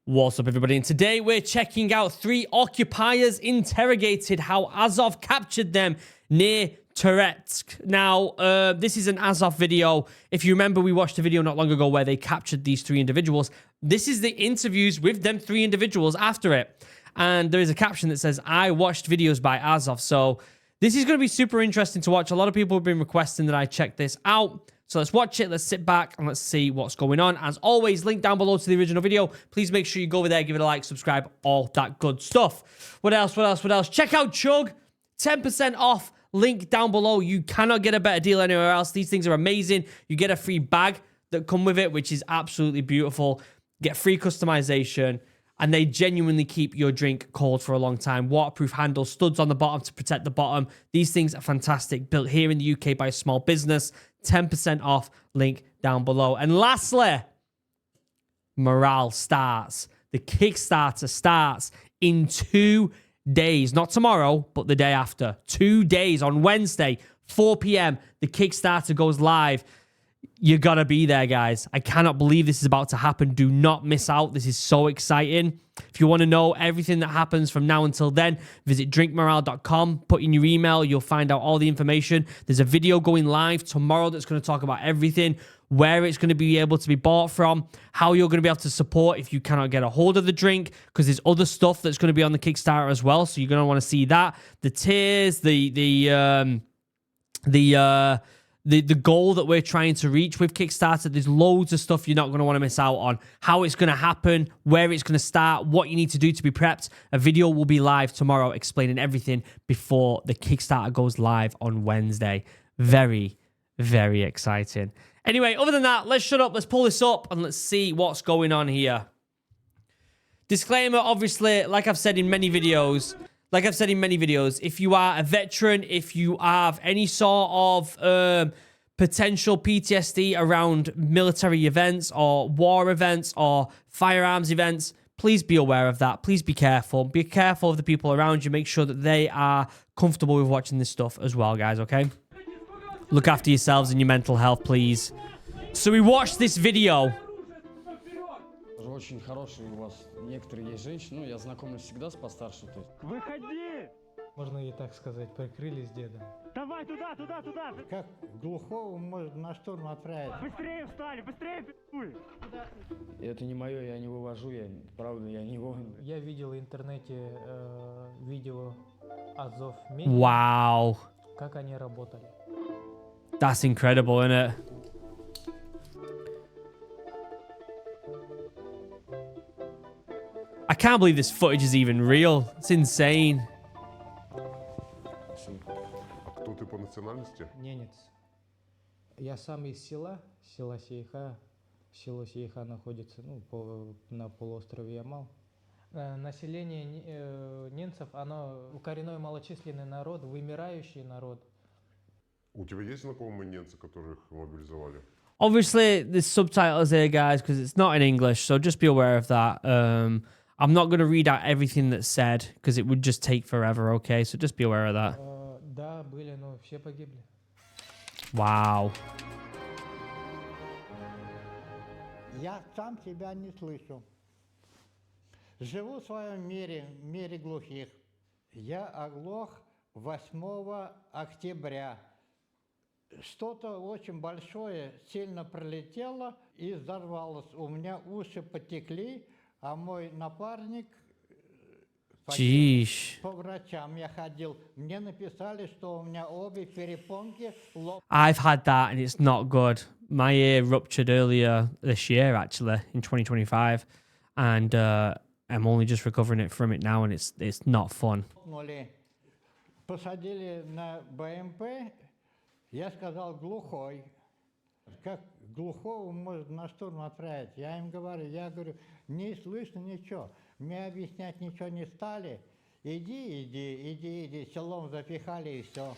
What's up, everybody? And today we're checking out 3 occupiers interrogated, how Azov captured them near Toretsk. Now, this is an Azov video. If you remember, we watched a video not long ago where they captured these 3 individuals. This is the interviews with them 3 individuals after it. And there is a caption that says, I watched videos by Azov. So this is going to be super interesting to watch. A lot of people have been requesting that I check this out. So let's watch it, let's sit back, and let's see what's going on. As always, link down below to the original video. Please make sure you go over there, give it a like, subscribe, all that good stuff. What else? Check out Chug. 10% off. Link down below. You cannot get a better deal anywhere else. These things are amazing. You get a free bag that come with it, which is absolutely beautiful. Get free customization. And they genuinely keep your drink cold for a long time. Waterproof handles, studs on the bottom to protect the bottom. These things are fantastic. Built here in the UK by a small business. 10% off. Link down below. And lastly, morale starts. The Kickstarter starts in 2 days. Not tomorrow, but the day after. 2 days on Wednesday, 4 p.m. The Kickstarter goes live. You gotta be there, guys. I cannot believe this is about to happen. Do not miss out. This is so exciting. If you want to know everything that happens from now until then, visit drinkmorale.com. Put in your email. You'll find out all the information. There's a video going live tomorrow that's going to talk about everything, where it's going to be able to be bought from, how you're going to be able to support if you cannot get a hold of the drink, because there's other stuff that's going to be on the Kickstarter as well. So you're going to want to see that. The tiers, the goal that we're trying to reach with Kickstarter. There's loads of stuff you're not going to want to miss out on. How it's going to happen, where it's going to start, what you need to do to be prepped. A video will be live tomorrow explaining everything before the Kickstarter goes live on Wednesday. Very, very exciting. Anyway, other than that, let's shut up. Let's pull this up and let's see what's going on here. Disclaimer, obviously, like I've said in many videos, if you are a veteran, if you have any sort of potential PTSD around military events or war events or firearms events, please be aware of that. Please be careful. Be careful of the people around you. Make sure that they are comfortable with watching this stuff as well, guys, okay? Look after yourselves and your mental health, please. So we watched this video. Очень хорошие у вас некоторые есть женщины, ну, я знакомлюсь всегда с постарше, то есть. Выходи! Можно и так сказать, прикрылись дедом. Давай туда! Как глухого можно на штурм отправить? Быстрее встали, быстрее пи***уй! Это не мое, я не вывожу, правда, я не воин. Я видел в интернете видео Azov, Wow. как они работали. That's incredible, isn't it? I can't believe this footage is even real. It's insane. Кто ты по национальности? Ненец. Я сам из села Сейха. Село Сейха находится на полуострове Ямал. Население ненцев, оно коренной малочисленный народ, вымирающий народ. У тебя есть знакомые немцы, которых мобилизовали? Obviously, there's subtitles here, guys, because it's not in English, so just be aware of that. I'm not going to read out everything that's said, because it would just take forever, okay? So just be aware of that. Да, были, но все погибли. Wow. Я сам тебя не слышу. Живу в своем мире глухих. Я оглох 8 октября. Что-то очень большое сильно пролетело и взорвалось. У меня уши потекли, а мой напарник по врачам я ходил. Мне написали, что у меня обе перепонки I've had that, and it's not good. My ear ruptured earlier this year, actually, in 2025, and I'm only just recovering from it now, and it's not fun. Посадили на БМП. Я сказал глухой. Как глухого можно на штурм отправить? Я им говорю, не слышно ничего. Мне объяснять ничего не стали. Иди, селом запихали и все.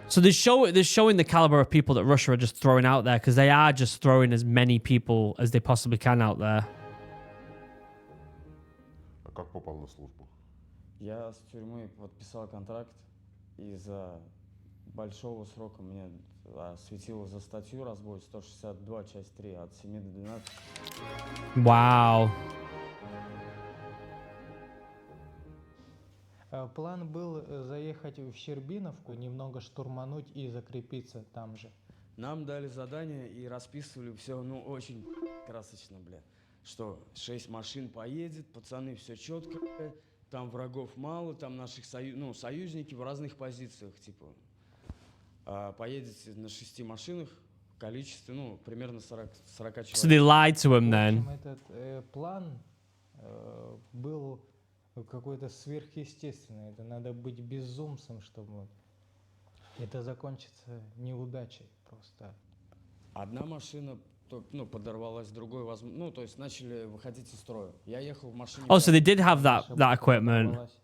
So they're showing the caliber of people that Russia are just throwing out there, because they are just throwing as many people as they possibly can out there. А как попал на службу? Я с тюрьмы подписал контракт, и за большого срока мне светило за статью разбой 162, часть 3, от 7 до 12. Wow. План был заехать в Щербиновку, немного штурмануть и закрепиться там же. Нам дали задание и расписывали все, ну, очень красочно, бля. Что 6 машин поедет, пацаны, все четко, там врагов мало, там наших союзники в разных позициях, типа. Поедете на 6 машинах в количестве, ну, примерно 40 человек. So they lied to him В then. общем, этот план был какой-то сверхъестественный. Это надо быть безумцем, чтобы это закончится неудачей просто. Одна машина, ну, подорвалась, другой, ну, то есть начали выходить из строя. Я ехал в машине. Oh, so they did have that Наша equipment, подорвалась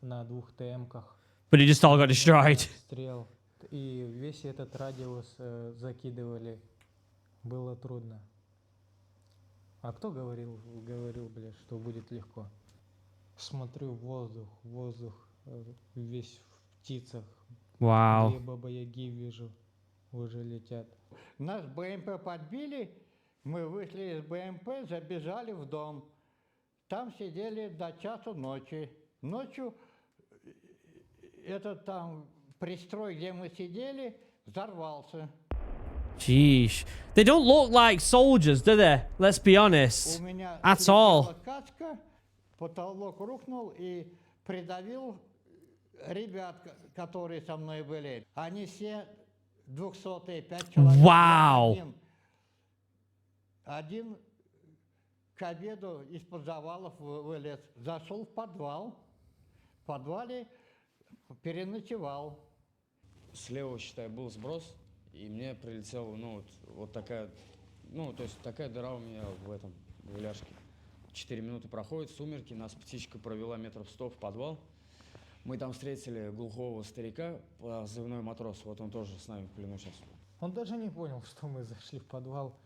на 2 ТМ-ках. but it just all got destroyed. Стрел. И весь этот радиус закидывали. Было трудно. А кто говорил, бля, что будет легко? Смотрю, воздух, весь в птицах. Wow. 2 баба-яги вижу, уже летят. Нас БМП подбили, мы вышли из БМП, забежали в дом. Там сидели до часу ночи. Ночью этот там пристрой, где мы сидели, взорвался. Jeez. They don't look like soldiers, do they? Let's be honest. У меня At слетела all. каска, потолок рухнул и придавил ребят, которые со мной были. Они все 200-е, 5 человек. Вау! Один к обеду из-под завалов вылез. Зашел в подвал. В подвале переночевал. Слева, считай, был сброс, и мне прилетела, ну, вот такая, ну, то есть такая дыра у меня в этом, в ляжке. 4 минуты проходит, сумерки, нас птичка провела метров 100 в подвал. Мы там встретили глухого старика, позывной матрос, вот он тоже с нами в плену сейчас. Он даже не понял, что мы зашли в подвал.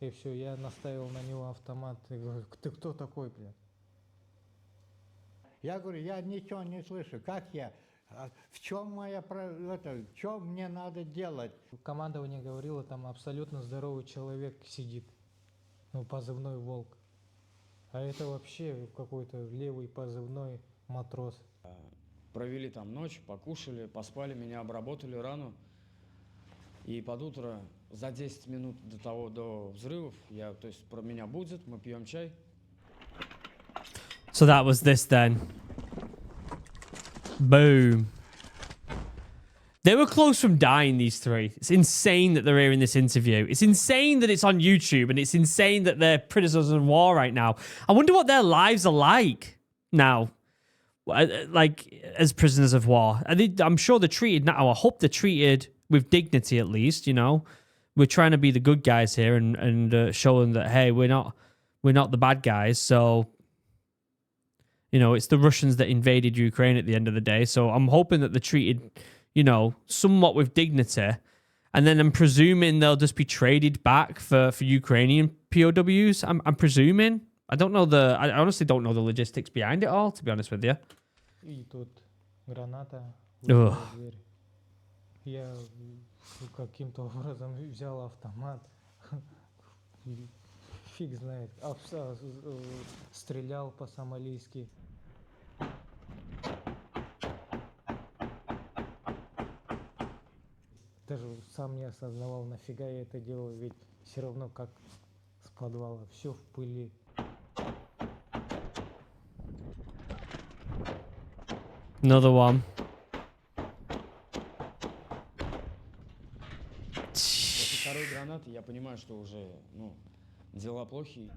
И все, я наставил на него автомат и говорю, ты кто такой, блядь? Я говорю, я ничего не слышу. Как я? В чем что мне надо делать? Командование говорило, там абсолютно здоровый человек сидит. Ну, позывной «Волк». А это вообще какой-то левый позывной матрос. Провели там ночь, покушали, поспали, меня обработали рану. И под утро, за 10 минут до взрывов, то есть про меня будут, мы пьем чай. So that was this then. Boom. They were close from dying, these three. It's insane that they're here in this interview. It's insane that it's on YouTube, and it's insane that they're prisoners of war right now. I wonder what their lives are like now, like as prisoners of war. I'm sure they're treated now. I hope they're treated with dignity, at least. You know, we're trying to be the good guys here and show them that, hey, we're not the bad guys. So, you know, it's the Russians that invaded Ukraine at the end of the day. So I'm hoping that they're treated, you know, somewhat with dignity. And then I'm presuming they'll just be traded back for Ukrainian POWs. I'm presuming. I honestly don't know the logistics behind it all, to be honest with you. И тут граната в Ugh. дверь. Я каким-то образом взял автомат. Фиг знает. Стрелял по-сомалийски. Даже сам не осознавал, нафига я это делал, ведь все равно как с подвала, все в пыли. Another one. После второй гранаты я понимаю, что уже, ну, дела плохи.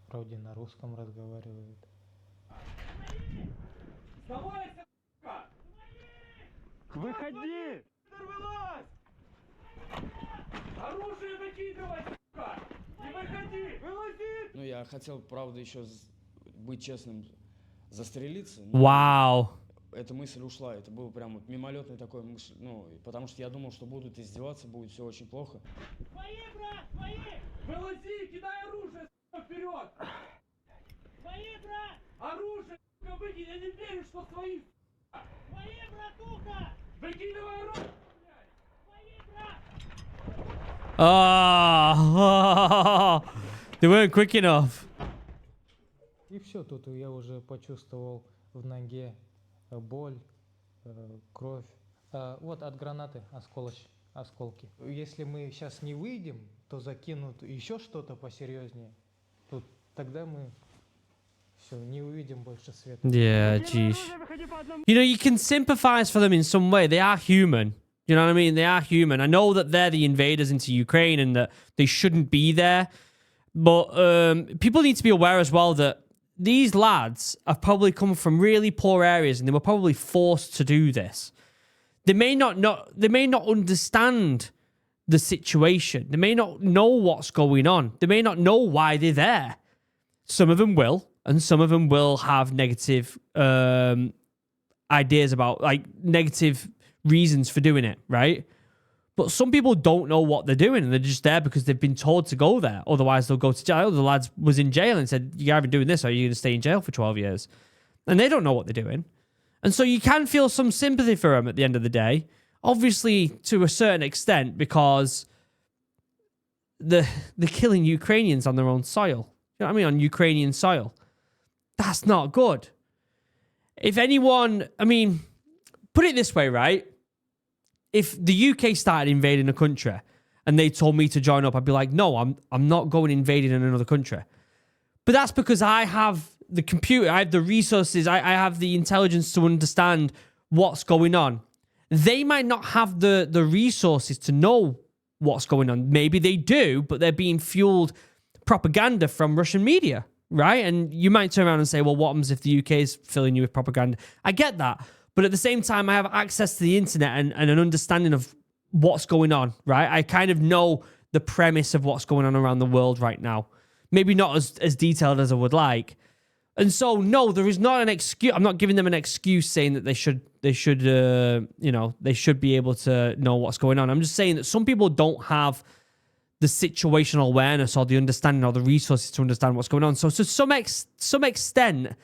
Вроде на русском разговаривает. Выходи! Вылазь! Оружие выкидывай, сука! Не выходи! Вылази! Ну, я хотел, правда, еще быть честным, застрелиться. но Wow. Эта мысль ушла. Это был прям вот мимолетный такой мысль. Ну, потому что я думал, что будут издеваться, будет все очень плохо. Свои, брат, свои! Вылази, кидай оружие, сука, вперед! Свои, брат! Оружие, сука, выкинь! Я не верю, что свои, Свои, братуха! Выкидывай руку, блядь! Свои, брат! Oh, they weren't quick enough. И все, тут я уже почувствовал в ноге боль, кровь. Вот от гранаты осколки. Если мы сейчас не выйдем, то закинут еще что-то посерьезнее. Тут тогда мы все, не увидим больше света. Yeah, jeez. You know, you can sympathize for them in some way. They are human. You know what I mean? They are human. I know that they're the invaders into Ukraine and that they shouldn't be there. But people need to be aware as well that these lads have probably come from really poor areas and they were probably forced to do this. They may not understand the situation. They may not know what's going on. They may not know why they're there. Some of them will, and some of them will have negative ideas about, like, negative reasons for doing it, right? But some people don't know what they're doing, and they're just there because they've been told to go there. Otherwise, they'll go to jail. The lad was in jail and said, "You're either doing this or you're going to stay in jail for 12 years." And they don't know what they're doing. And so you can feel some sympathy for them at the end of the day. Obviously, to a certain extent, because they're killing Ukrainians on their own soil. You know what I mean? On Ukrainian soil. That's not good. If anyone, I mean, put it this way, right? If the UK started invading a country and they told me to join up, I'd be like, no, I'm not going invading in another country. But that's because I have the computer, I have the resources, I have the intelligence to understand what's going on. They might not have the resources to know what's going on. Maybe they do, but they're being fueled propaganda from Russian media, right? And you might turn around and say, well, what happens if the UK is filling you with propaganda? I get that. But at the same time, I have access to the internet and an understanding of what's going on, right? I kind of know the premise of what's going on around the world right now. Maybe not as detailed as I would like. And so, no, there is not an excuse. I'm not giving them an excuse saying that they should be able to know what's going on. I'm just saying that some people don't have the situational awareness or the understanding or the resources to understand what's going on. So to some extent,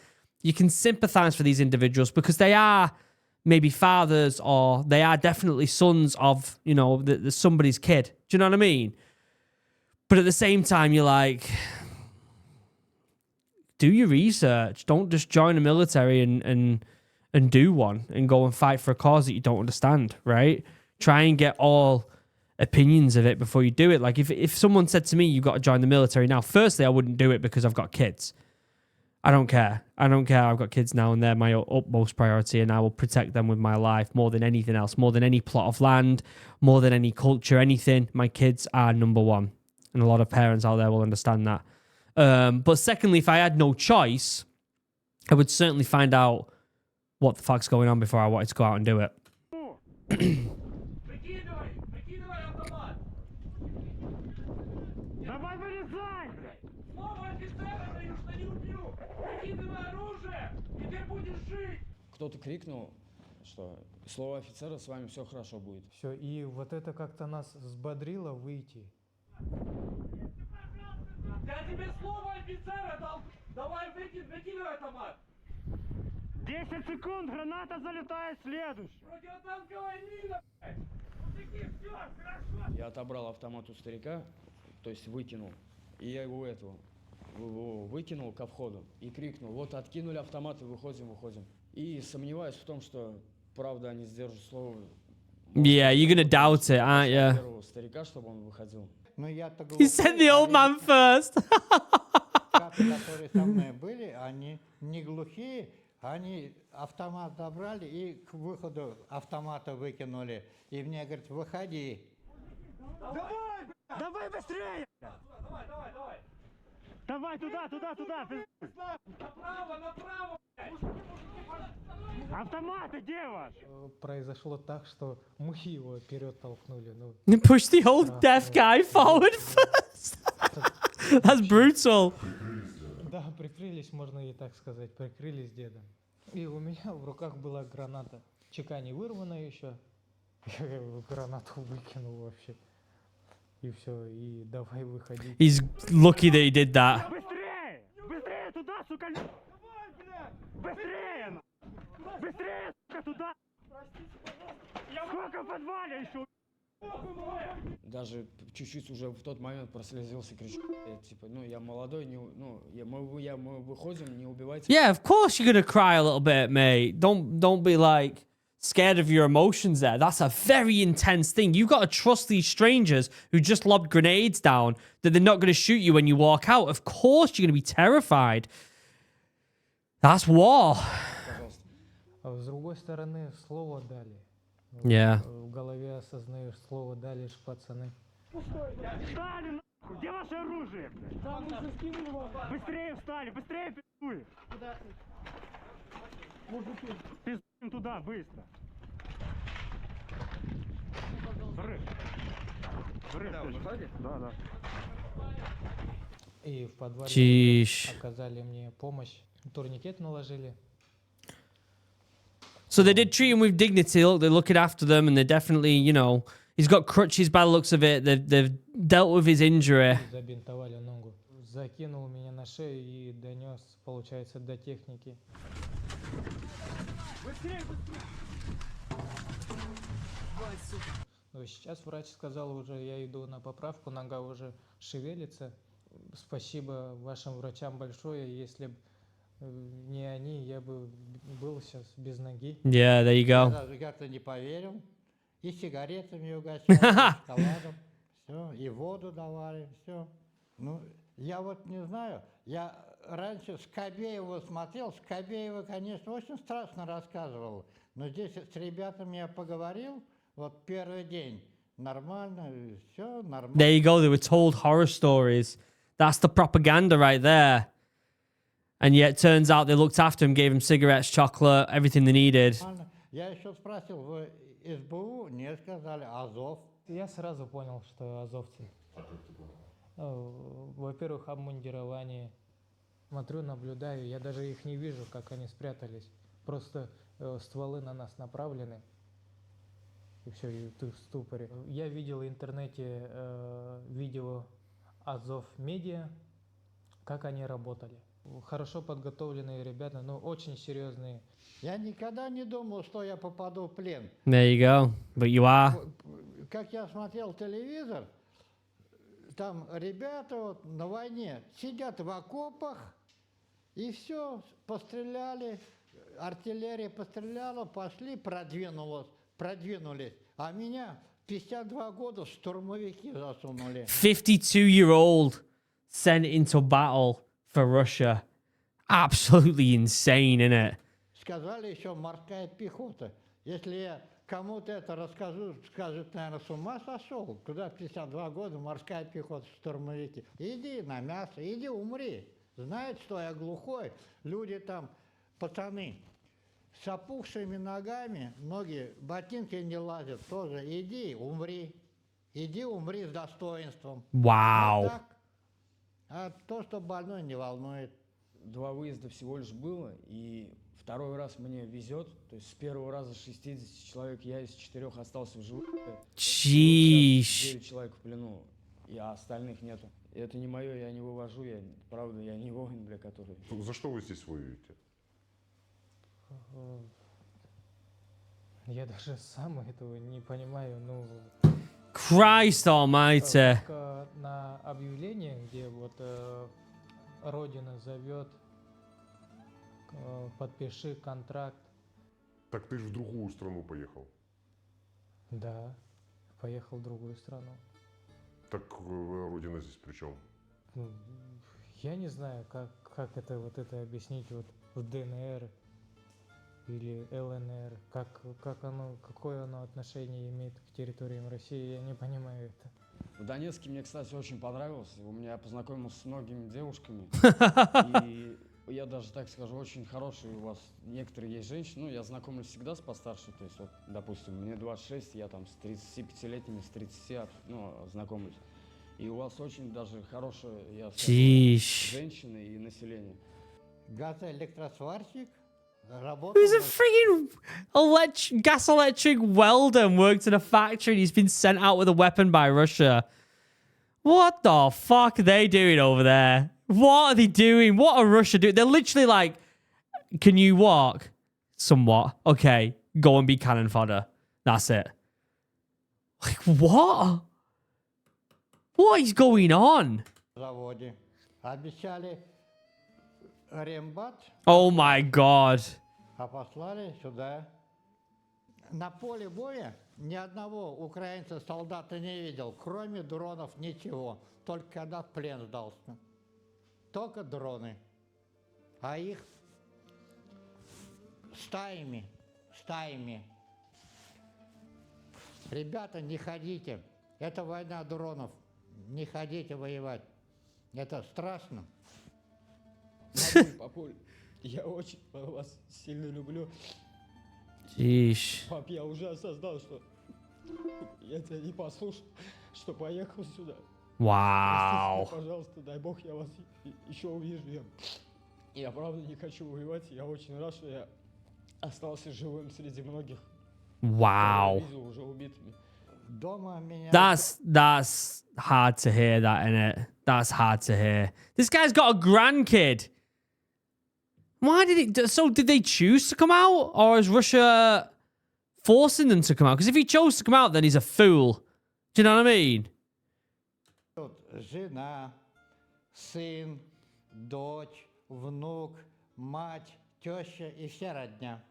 you can sympathize for these individuals because they are maybe fathers or they are definitely sons of, somebody's kid. Do you know what I mean? But at the same time, you're like, do your research. Don't just join the military and do one and go and fight for a cause that you don't understand, right? Try and get all opinions of it before you do it. Like if someone said to me, you've got to join the military now, firstly, I wouldn't do it because I've got kids. I don't care. I've got kids now and they're my utmost priority and I will protect them with my life more than anything else, more than any plot of land, more than any culture, anything. My kids are number one. And a lot of parents out there will understand that. But secondly, if I had no choice, I would certainly find out what the fuck's going on before I wanted to go out and do it. Выкидывай автомат! Давай вылезай, блядь! Слово офицера даю, что не убью! Выкидывай оружие, и ты будешь жить! Кто-то крикнул, что слово офицера, с вами все хорошо будет. Все, и вот это как-то нас взбодрило выйти. Я тебе слово офицера дал! Давай выкидывай автомат! 10 секунд, граната залетает следующий. Противотанковая мина, блядь! Мужики, все, хорошо! Я отобрал автомат у старика, то есть выкинул, и я его выкинул ко входу и крикнул, вот откинули автоматы, выходим. И сомневаюсь в том, что правда они сдержат слово. Yeah, you're gonna doubt it, aren't you? Первого старика, чтобы он выходил. Но я-то He said the old man first. Ребята, которые со мной были, они не глухие, они автомат забрали и к выходу автомата выкинули. И мне говорят, выходи. Давай быстрее! Давай туда! Направо, блядь! Автоматы, где ваш? Произошло так, что мы его вперед толкнули. Ну, Push the old deaf guy forward first. That's brutal. да, прикрылись, можно и так сказать, прикрылись дедом. И у меня в руках была граната. Чека не вырвана еще. Я гранату выкинул вообще. И все, и давай выходить. He's lucky that he did that. Быстрее! Быстрее туда, сука! Давай, блядь! Быстрее! Быстрее, сука, туда! Сколько в подвале еще? Даже чуть-чуть уже в тот момент прослезился, кричу, типа, ну, я молодой, не, ну, мы выходим, не убивайте. Yeah, of course you're gonna cry a little bit, mate. Don't be like scared of your emotions there. That's a very intense thing. You've got to trust these strangers who just lobbed grenades down that they're not gonna shoot you when you walk out. Of course you're gonna be terrified. That's war. Пожалуйста. А с другой стороны, слово дали. Yeah. В голове осознаешь, слово дали ж пацаны. Встали, нахуй! Где ваше оружие, блядь? Быстрее встали, быстрее, пиздуй! Пиздуем туда, быстро! Взрыв! Да, да. И в подвале Чиш. оказали мне помощь. Турникет наложили. So they did treat him with dignity. Look, they're looking after them, and they're definitely, you know, he's got crutches by the looks of it. They've dealt with his injury. Забинтовали ногу. Закинул меня на шею и донес, получается, до техники. Но сейчас врач сказал уже, я иду на поправку, нога уже шевелится. Спасибо вашим врачам большое. Если бы не они, я бы был сейчас без ноги. Yeah, there you Я go. даже как-то не поверил. И сигаретами угощали, и шоколадом. Все, и воду давали, все. Ну, я вот не знаю, я раньше Скобеева смотрел, Скобеева, конечно, очень страшно рассказывал, но здесь с ребятами я поговорил, вот первый день, нормально, все нормально. There you go. They were told horror stories. That's the propaganda right there. And yet, it turns out they looked after him, gave him cigarettes, chocolate, everything they needed. Я еще спросил, вы СБУ? Нет, сказали, Азов. Я сразу понял, что азовцы. Во-первых, обмундирование. Смотрю, наблюдаю, я даже их не вижу, как они спрятались. Просто стволы на нас направлены. И все, и ты в ступоре. Я видел в интернете видео Азов Медиа, как они работали. Хорошо подготовленные ребята, но очень серьезные. Я никогда не думал, что я попаду в плен. There you go. But you are. Как я смотрел телевизор, там ребята вот на войне сидят в окопах, и все, постреляли, артиллерия постреляла, пошли, продвинулись. А меня 52 года штурмовики засунули. 52-year-old sent into battle for Russia. Absolutely insane, innit? Сказали еще морская пехота. Если я кому-то это расскажу, скажут, наверное, с ума сошел. Куда в 52 года морская пехота, штурмовики? Иди на мясо, иди умри. Знает, что я глухой. Люди там, пацаны, с опухшими ногами, ноги, ботинки не лазят тоже. Иди, умри. Иди, умри с достоинством. Wow. Вот так. А то, что больной, не волнует. 2 выезда всего лишь было, и второй раз мне везет. То есть с первого раза 60 человек, я из 4 остался в живых. Sheesh. 9 человек в плену, а остальных нету. И это не мое, я не вывожу, правда, я не воин, бля, который... За что вы здесь воюете? Я даже сам этого не понимаю. Ну, Christ almighty. только на объявлении, где вот Родина зовет, подпиши контракт. Так ты же в другую страну поехал. Да, поехал в другую страну. Так родина здесь при чем? Ну, я не знаю, как это вот это объяснить вот в ДНР или ЛНР, как оно, какое оно отношение имеет к территориям России, я не понимаю это. В Донецке мне, кстати, очень понравилось. У меня познакомился с многими девушками. И я даже так скажу, очень хорошие у вас некоторые есть женщины. Ну, я знакомлюсь всегда с постарше. То есть, вот, допустим, мне 26, я там с 35-летними, с 30, ну, знакомлюсь. И у вас очень даже хорошие, я скажу, Sheesh. женщины и население. Газоэлектросварщик работал... Who's a freaking gas electric welder and worked in a factory and he's been sent out with a weapon by Russia? What the fuck are they doing over there? What are they doing? What are Russia doing? They're literally like, can you walk? somewhat. Okay, go and be cannon fodder. That's it. Like, what? What is going on? Заводе. Обещали рембат, Oh my god. а послали сюда. На поле боя ни одного украинца солдата не видел, кроме дронов ничего. Только когда в плен сдался. Только дроны. А их стаями. Ребята, не ходите. Это война дронов. Не ходите воевать. Это страшно. Папуль, я очень вас сильно люблю. Sheesh. Пап, я уже осознал, что я тебя не послушал, что поехал сюда. Wow. Простите, пожалуйста, дай бог, я вас еще увижу. Я правда не хочу воевать. Я очень рад, что я остался живым среди многих. Wow. Я видел уже убитыми. Дома меня... That's hard to hear, that, innit? That's hard to hear. This guy's got a grandkid. Why did it... So did they choose to come out? Or is Russia forcing them to come out? Because if he chose to come out, then he's a fool. Do you know what I mean? Тут жена, сын, дочь, внук, мать, теща и вся родня.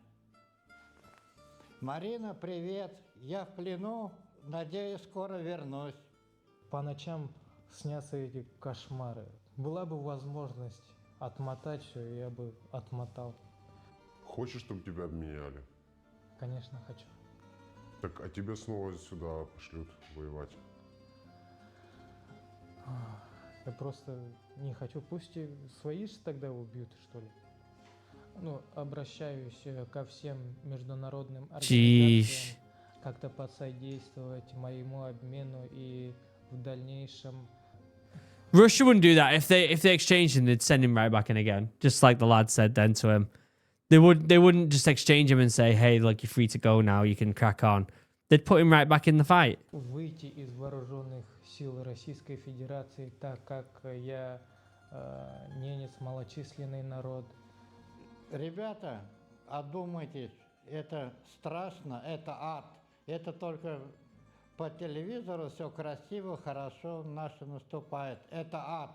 Марина, привет. Я в плену. Надеюсь, скоро вернусь. По ночам снятся эти кошмары. Была бы возможность отмотать все, я бы отмотал. Хочешь, чтобы тебя обменяли? Конечно, хочу. Так, а тебя снова сюда пошлют воевать. Я просто не хочу. Пусть и свои же тогда убьют, что ли. Ну, обращаюсь ко всем международным организациям, как-то посодействовать моему обмену и в дальнейшем. Russia wouldn't do that. If they exchanged him, they'd send him right back in again. Just like the lad said then to him. They wouldn't just exchange him and say, hey, look, you're free to go now, you can crack on. They'd put him right back in the fight. Выйти из вооруженных сил Российской Федерации, так как я ненец, малочисленный народ. Ребята, одумайтесь, это страшно, это ад. Это только по телевизору все красиво, хорошо, наше наступает. Это ад.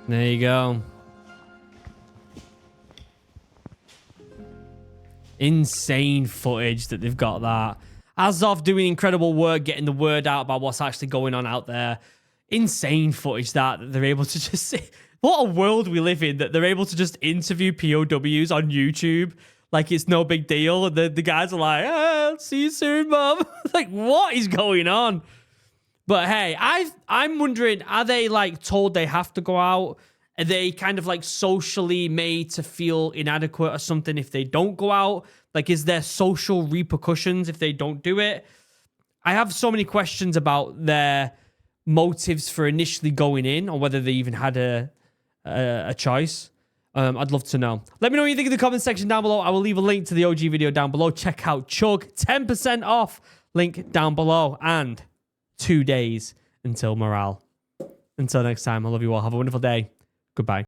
There you go. Insane footage that they've got that. Azov doing incredible work getting the word out about what's actually going on out there. Insane footage that they're able to just say. What a world we live in that they're able to just interview POWs on YouTube like it's no big deal. And the guys are like, I'll see you soon, mum. Like, what is going on? But hey, I'm wondering, are they like told they have to go out? Are they kind of like socially made to feel inadequate or something if they don't go out? Like, is there social repercussions if they don't do it? I have so many questions about their motives for initially going in or whether they even had a choice. I'd love to know. Let me know what you think in the comment section down below. I will leave a link to the OG video down below. Check out Chug. 10% off. Link down below. And 2 days until morale. Until next time, I love you all. Have a wonderful day. Goodbye.